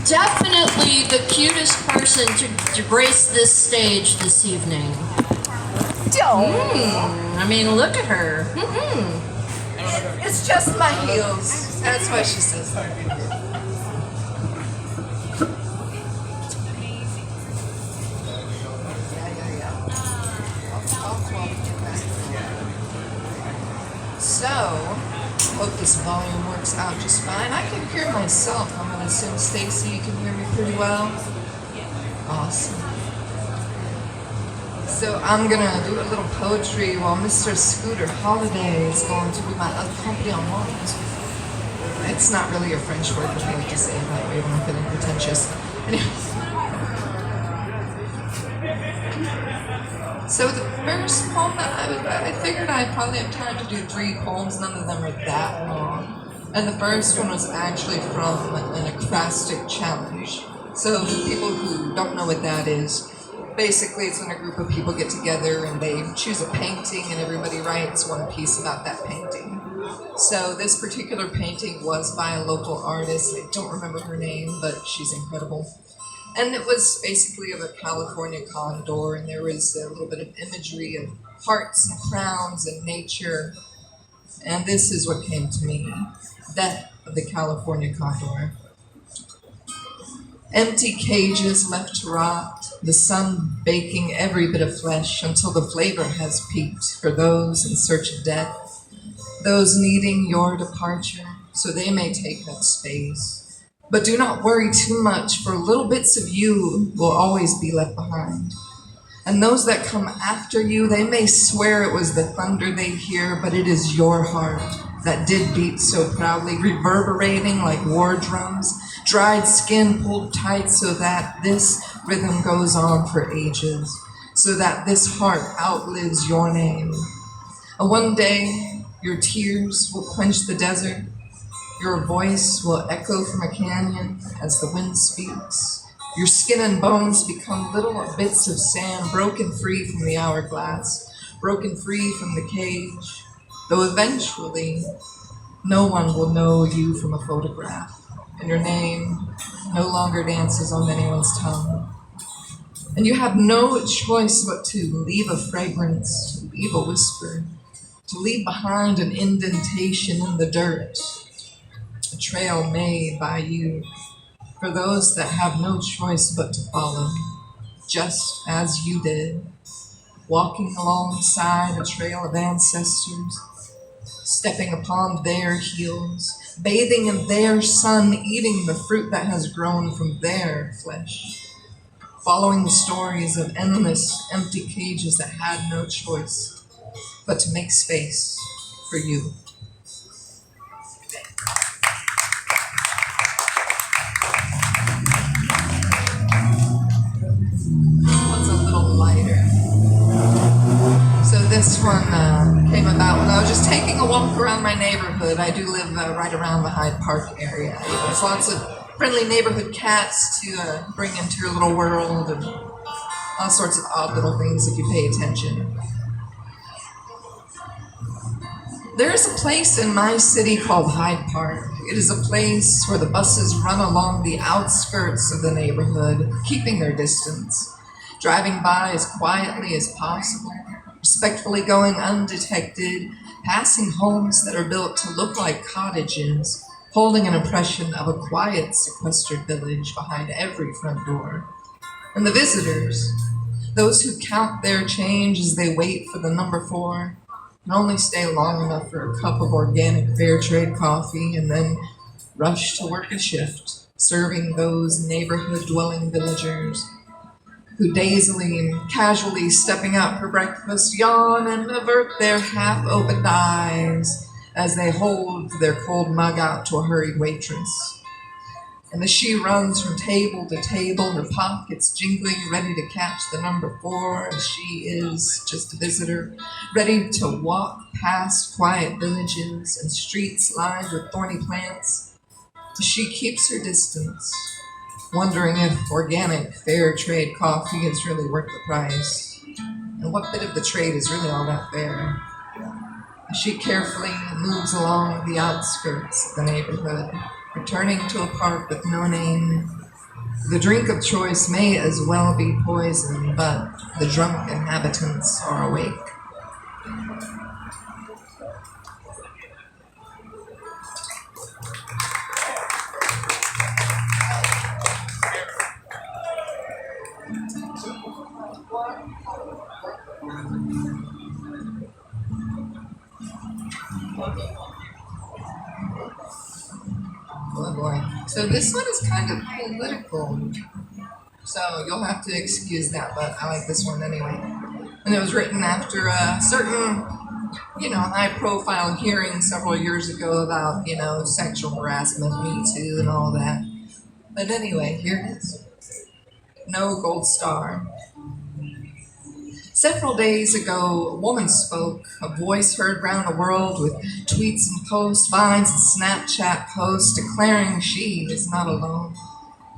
Definitely the cutest person to grace this stage this evening. I mean, look at her. It's just my heels. That's why she says that. So, hope this volume works out just fine. I can hear myself. I'm going to assume, Stacy, you can hear me pretty well. Awesome. So I'm going to do a little poetry while Mr. Scooter Holiday is going to be my accompaniment. It's not really a French word, but I like to say it that way when I'm feeling pretentious. Anyway. So the first poem that I figured I'd probably have time to do 3 poems, none of them are that long. And the first one was actually from an acrostic challenge. So for people who don't know what that is, basically it's when a group of people get together and they choose a painting and everybody writes one piece about that painting. So this particular painting was by a local artist. I don't remember her name, but she's incredible. And it was basically of a California condor, and there was a little bit of imagery of hearts and crowns and nature. And this is what came to me: Death of the California Condor. Empty cages left to rot, the sun baking every bit of flesh until the flavor has peaked for those in search of death, those needing your departure so they may take up space. But do not worry too much, for little bits of you will always be left behind. And those that come after you, they may swear it was the thunder they hear, but it is your heart that did beat so proudly, reverberating like war drums, dried skin pulled tight so that this rhythm goes on for ages, so that this heart outlives your name. And one day, your tears will quench the desert. Your voice will echo from a canyon as the wind speaks. Your skin and bones become little bits of sand, broken free from the hourglass, broken free from the cage, though eventually no one will know you from a photograph, and your name no longer dances on anyone's tongue. And you have no choice but to leave a fragrance, to leave a whisper, to leave behind an indentation in the dirt, a trail made by you for those that have no choice but to follow, just as you did, walking alongside a trail of ancestors, stepping upon their heels, bathing in their sun, eating the fruit that has grown from their flesh, following the stories of endless empty cages that had no choice but to make space for you. This one came about when I was just taking a walk around my neighborhood. I do live right around the Hyde Park area. There's lots of friendly neighborhood cats to bring into your little world, and all sorts of odd little things if you pay attention. There is a place in my city called Hyde Park. It is a place where the buses run along the outskirts of the neighborhood, keeping their distance, driving by as quietly as possible, respectfully going undetected, passing homes that are built to look like cottages, holding an impression of a quiet, sequestered village behind every front door. And the visitors, those who count their change as they wait for the number 4, can only stay long enough for a cup of organic fair trade coffee and then rush to work a shift, serving those neighborhood-dwelling villagers who dazily and casually stepping out for breakfast yawn and avert their half-opened eyes as they hold their cold mug out to a hurried waitress. And as she runs from table to table, her pockets jingling, ready to catch the number 4, as she is just a visitor, ready to walk past quiet villages and streets lined with thorny plants, she keeps her distance, wondering if organic, fair trade coffee is really worth the price, and what bit of the trade is really all that fair. She carefully moves along the outskirts of the neighborhood, returning to a park with no name, The drink of choice may as well be poison, but the drunk inhabitants are awake. Oh boy. So this one is kind of political. So you'll have to excuse that, but I like this one anyway. And it was written after a certain, high-profile hearing several years ago about, sexual harassment, Me Too, and all that. But anyway, here it is. No gold star. Several days ago, a woman spoke, a voice heard round the world with tweets and posts, Vines and Snapchat posts, declaring she is not alone.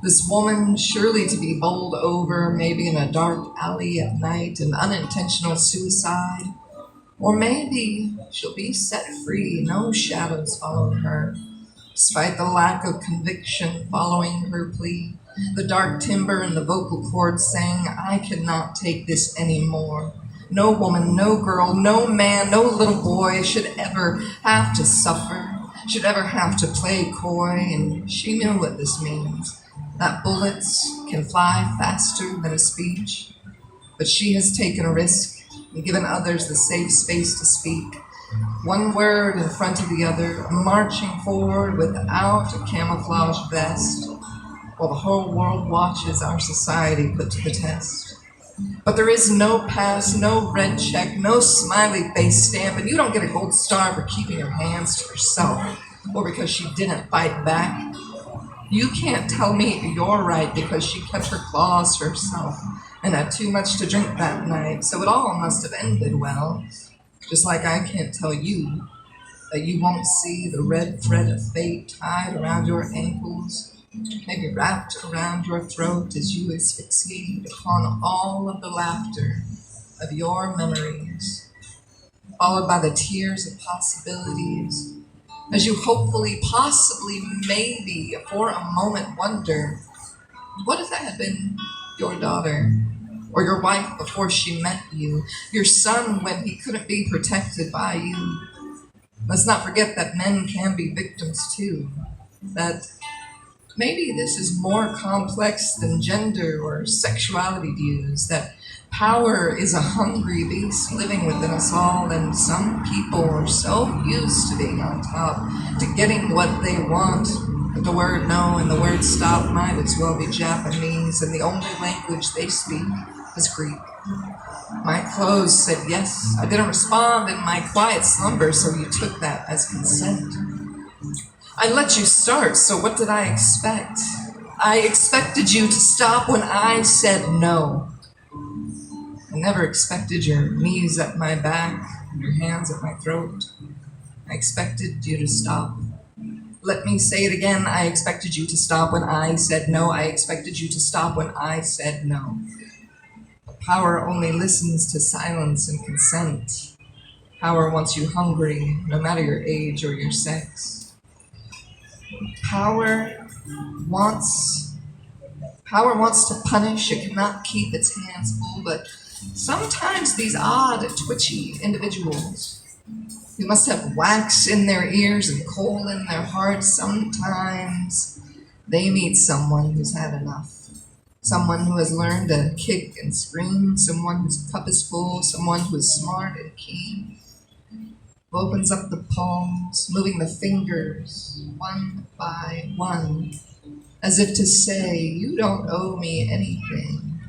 This woman, surely to be bowled over, maybe in a dark alley at night, an unintentional suicide. Or maybe she'll be set free, no shadows following her, despite the lack of conviction following her plea. The dark timbre and the vocal cords saying, I cannot take this anymore. No woman, no girl, no man, no little boy should ever have to suffer, should ever have to play coy, and she knew what this means. That bullets can fly faster than a speech, but she has taken a risk and given others the safe space to speak. One word in front of the other, marching forward without a camouflage vest, while the whole world watches our society put to the test. But there is no pass, no red check, no smiley face stamp, and you don't get a gold star for keeping your hands to yourself or because she didn't fight back. You can't tell me you're right because she kept her claws to herself and had too much to drink that night, so it all must have ended well. Just like I can't tell you that you won't see the red thread of fate tied around your ankles, maybe wrapped around your throat as you asphyxiate upon all of the laughter of your memories, followed by the tears of possibilities, as you hopefully, possibly, maybe, for a moment wonder, what if that had been your daughter, or your wife before she met you, your son when he couldn't be protected by you? Let's not forget that men can be victims too, that maybe this is more complex than gender or sexuality views, that power is a hungry beast living within us all, and some people are so used to being on top, to getting what they want, that the word no and the word stop might as well be Japanese, and the only language they speak is Greek. My clothes said yes. I didn't respond in my quiet slumber, so you took that as consent. I let you start, so what did I expect? I expected you to stop when I said no. I never expected your knees at my back and your hands at my throat. I expected you to stop. Let me say it again. I expected you to stop when I said no. I expected you to stop when I said no. Power only listens to silence and consent. Power wants you hungry, no matter your age or your sex. Power wants to punish. It cannot keep its hands full, but sometimes these odd, twitchy individuals who must have wax in their ears and coal in their hearts, sometimes they meet someone who's had enough. Someone who has learned to kick and scream, someone whose cup is full, someone who is smart and keen, who opens up the palms, moving the fingers one by one, as if to say, you don't owe me anything.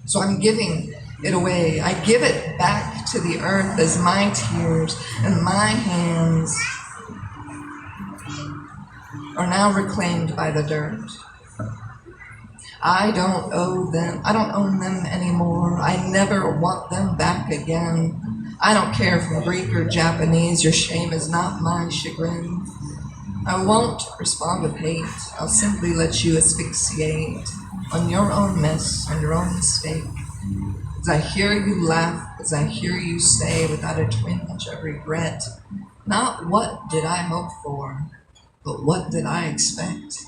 So I'm giving it away. I give it back to the earth as my tears and my hands are now reclaimed by the dirt. I don't own them anymore. I never want them back again. I don't care if I'm Greek or Japanese. Your shame is not my chagrin. I won't respond with hate. I'll simply let you asphyxiate on your own mess, on your own mistake. As I hear you laugh, as I hear you say without a twinge of regret, not what did I hope for, but what did I expect?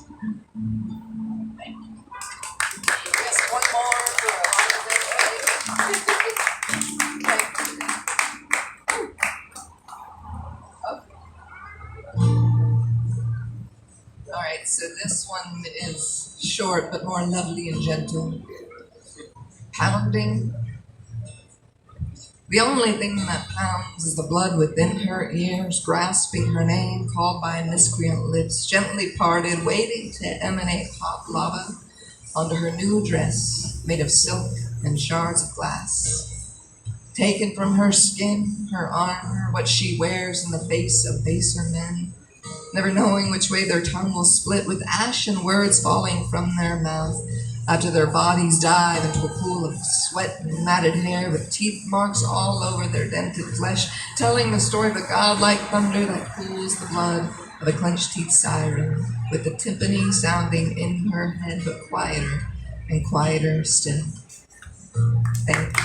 Thank you. All right, so this one is short but more lovely and gentle. Pounding. The only thing that pounds is the blood within her ears, grasping her name, called by miscreant lips, gently parted, waiting to emanate hot lava onto her new dress, made of silk and shards of glass. Taken from her skin, her armor, what she wears in the face of baser men, never knowing which way their tongue will split, with ashen words falling from their mouth, after their bodies dive into a pool of sweat and matted hair, with teeth marks all over their dented flesh, telling the story of a godlike thunder that cools the blood of a clenched teeth siren, with the timpani sounding in her head, but quieter and quieter still. Thank you.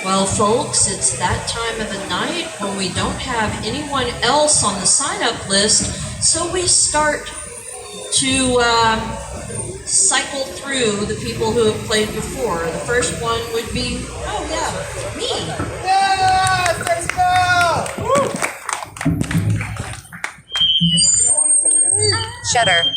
Well, folks, it's that time of the night when we don't have anyone else on the sign-up list, so we start to cycle through the people who have played before. The first one would be, oh yeah, me. Yes, let's go! Cheddar.